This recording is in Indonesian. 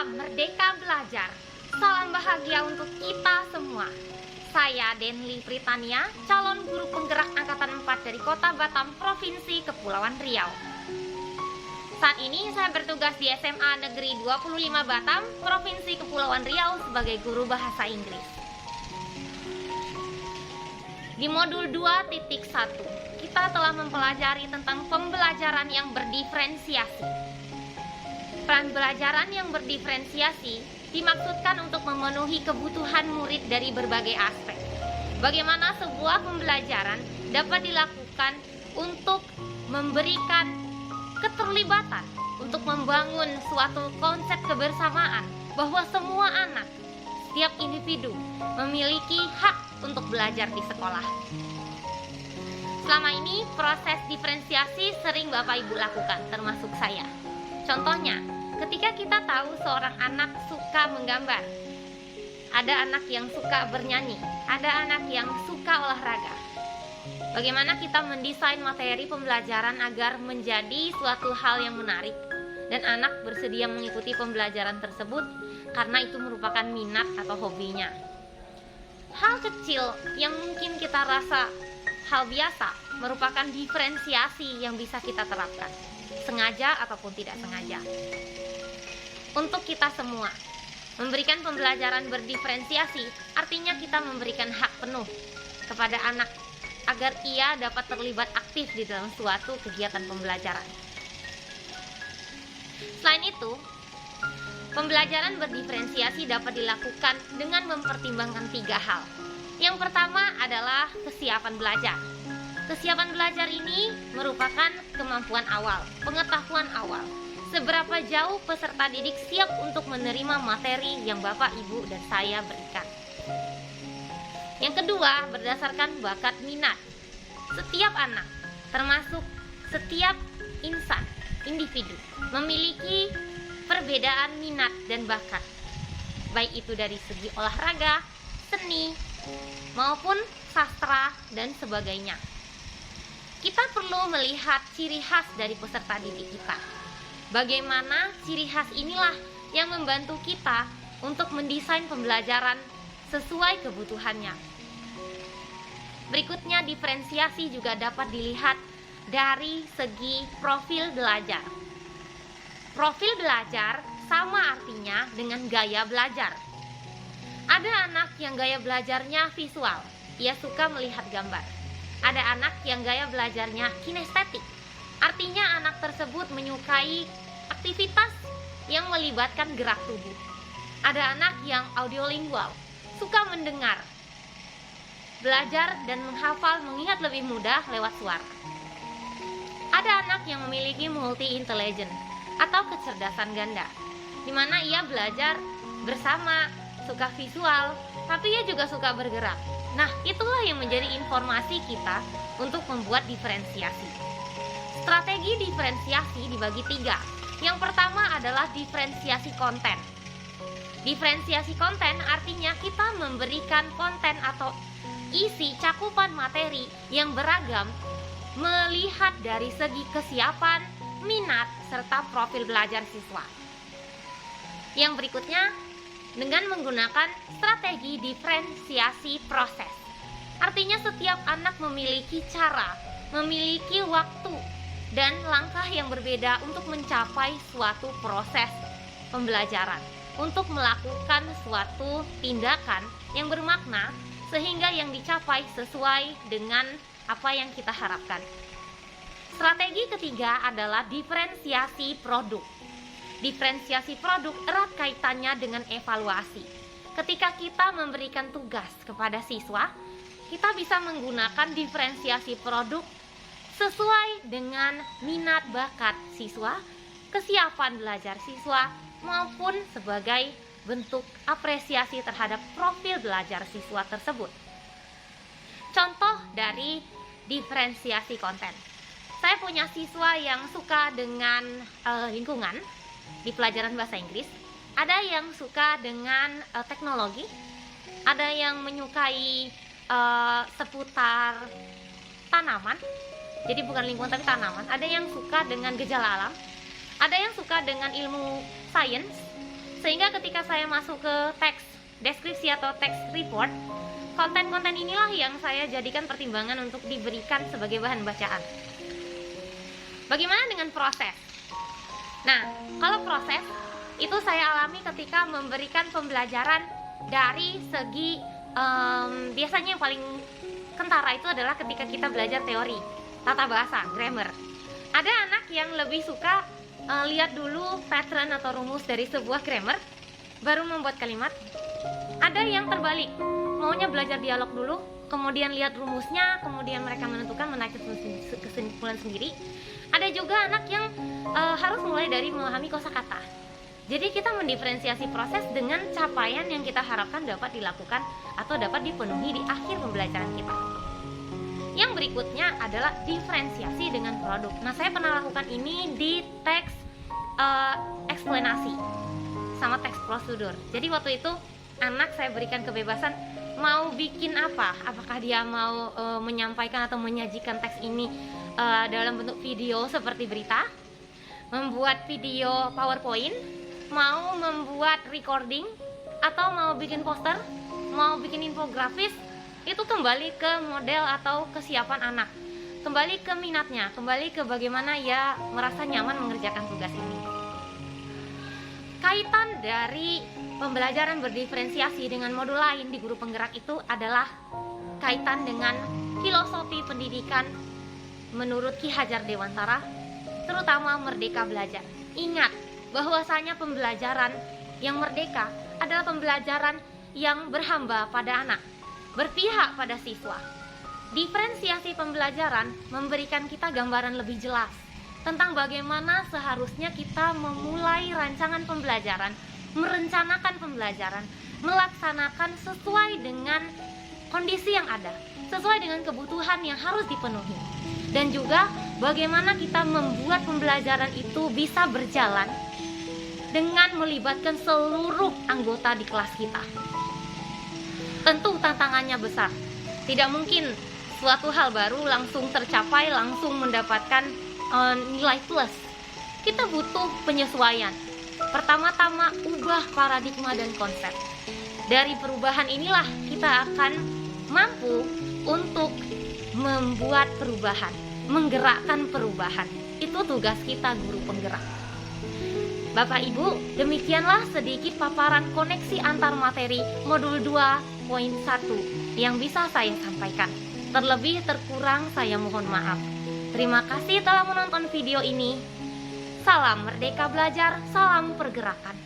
Salam Merdeka Belajar. Salam bahagia untuk kita semua. Saya Denli Pritania, calon guru penggerak Angkatan 4 dari Kota Batam, Provinsi Kepulauan Riau. Saat ini saya bertugas di SMA Negeri 25 Batam, Provinsi Kepulauan Riau sebagai guru bahasa Inggris. Di modul 2.1, kita telah mempelajari tentang pembelajaran yang berdiferensiasi. Pembelajaran yang berdiferensiasi dimaksudkan untuk memenuhi kebutuhan murid dari berbagai aspek. Bagaimana sebuah pembelajaran dapat dilakukan untuk memberikan keterlibatan, untuk membangun suatu konsep kebersamaan bahwa semua anak, setiap individu memiliki hak untuk belajar di sekolah. Selama ini proses diferensiasi sering Bapak Ibu lakukan, termasuk saya. Contohnya, ketika kita tahu seorang anak suka menggambar, ada anak yang suka bernyanyi, ada anak yang suka olahraga. Bagaimana kita mendesain materi pembelajaran agar menjadi suatu hal yang menarik dan anak bersedia mengikuti pembelajaran tersebut karena itu merupakan minat atau hobinya. Hal kecil yang mungkin kita rasa hal biasa merupakan diferensiasi yang bisa kita terapkan, sengaja ataupun tidak sengaja. Untuk kita semua, memberikan pembelajaran berdiferensiasi artinya kita memberikan hak penuh kepada anak agar ia dapat terlibat aktif di dalam suatu kegiatan pembelajaran. Selain itu, pembelajaran berdiferensiasi dapat dilakukan dengan mempertimbangkan 3 hal. Yang pertama adalah kesiapan belajar. Kesiapan belajar ini merupakan kemampuan awal, pengetahuan awal. Seberapa jauh peserta didik siap untuk menerima materi yang Bapak, Ibu, dan saya berikan. Yang kedua, berdasarkan bakat minat. Setiap anak, termasuk setiap insan, individu, memiliki perbedaan minat dan bakat. Baik itu dari segi olahraga, seni, maupun sastra, dan sebagainya. Kita perlu melihat ciri khas dari peserta didik kita. Bagaimana ciri khas inilah yang membantu kita untuk mendesain pembelajaran sesuai kebutuhannya. Berikutnya, diferensiasi juga dapat dilihat dari segi profil belajar. Profil belajar sama artinya dengan gaya belajar. Ada anak yang gaya belajarnya visual, ia suka melihat gambar. Ada anak yang gaya belajarnya kinestetik, artinya anak tersebut menyukai aktivitas yang melibatkan gerak tubuh. Ada anak yang audiolingual, suka mendengar, belajar dan menghafal mengingat lebih mudah lewat suara. Ada anak yang memiliki multi-intelligence atau kecerdasan ganda, di mana ia belajar bersama, suka visual, tapi ia juga suka bergerak. Nah, itulah yang menjadi informasi kita untuk membuat diferensiasi. Strategi diferensiasi dibagi 3. Yang pertama adalah diferensiasi konten. Diferensiasi konten artinya kita memberikan konten atau isi cakupan materi yang beragam melihat dari segi kesiapan, minat, serta profil belajar siswa. Yang berikutnya, dengan menggunakan strategi diferensiasi proses. Artinya setiap anak memiliki cara, memiliki waktu, dan langkah yang berbeda untuk mencapai suatu proses pembelajaran, untuk melakukan suatu tindakan yang bermakna sehingga yang dicapai sesuai dengan apa yang kita harapkan. Strategi ketiga adalah diferensiasi produk. Diferensiasi produk erat kaitannya dengan evaluasi. Ketika kita memberikan tugas kepada siswa, kita bisa menggunakan diferensiasi produk sesuai dengan minat bakat siswa, kesiapan belajar siswa, maupun sebagai bentuk apresiasi terhadap profil belajar siswa tersebut. Contoh dari diferensiasi konten. Saya punya siswa yang suka dengan lingkungan di pelajaran bahasa Inggris, ada yang suka dengan teknologi, ada yang menyukai seputar tanaman, jadi bukan lingkungan tapi tanaman, ada yang suka dengan gejala alam, ada yang suka dengan ilmu sains, Sehingga ketika saya masuk ke teks deskripsi atau teks report, konten-konten inilah yang saya jadikan pertimbangan untuk diberikan sebagai bahan bacaan. Bagaimana dengan proses? Nah, kalau proses itu saya alami ketika memberikan pembelajaran dari segi biasanya yang paling kentara itu adalah ketika kita belajar teori, tata bahasa, grammar. Ada anak yang lebih suka lihat dulu pattern atau rumus dari sebuah grammar, baru membuat kalimat. Ada yang terbalik, maunya belajar dialog dulu, kemudian lihat rumusnya, kemudian mereka menentukan menarik kesimpulan sendiri. Ada juga anak yang harus mulai dari memahami kosakata. Jadi kita mendiferensiasi proses dengan capaian yang kita harapkan dapat dilakukan atau dapat dipenuhi di akhir pembelajaran kita. Yang berikutnya adalah diferensiasi dengan produk. Nah, saya pernah lakukan ini di teks eksplanasi sama teks prosedur. Jadi waktu itu anak saya berikan kebebasan mau bikin apa, apakah dia mau menyampaikan atau menyajikan teks ini dalam bentuk video seperti berita, membuat video PowerPoint, mau membuat recording, atau mau bikin poster, mau bikin infografis. Itu kembali ke model atau kesiapan anak, kembali ke minatnya, kembali ke bagaimana ia merasa nyaman mengerjakan tugas ini. Kaitan dari pembelajaran berdiferensiasi dengan modul lain di guru penggerak itu adalah kaitan dengan filosofi pendidikan menurut Ki Hajar Dewantara, terutama Merdeka Belajar. Ingat bahwasanya pembelajaran yang merdeka adalah pembelajaran yang berhamba pada anak, berpihak pada siswa. Diferensiasi pembelajaran memberikan kita gambaran lebih jelas tentang bagaimana seharusnya kita memulai rancangan pembelajaran, merencanakan pembelajaran, melaksanakan sesuai dengan kondisi yang ada, sesuai dengan kebutuhan yang harus dipenuhi. Dan juga bagaimana kita membuat pembelajaran itu bisa berjalan dengan melibatkan seluruh anggota di kelas kita. Tentu tantangannya besar. Tidak mungkin suatu hal baru langsung tercapai, langsung mendapatkan nilai plus. Kita butuh penyesuaian. Pertama-tama ubah paradigma dan konsep. Dari perubahan inilah kita akan mampu untuk membuat perubahan, menggerakkan perubahan. Itu tugas kita guru penggerak. Bapak Ibu, demikianlah sedikit paparan koneksi antar materi modul 2.1 yang bisa saya sampaikan. Terlebih terkurang saya mohon maaf. Terima kasih telah menonton video ini. Salam Merdeka Belajar, salam pergerakan.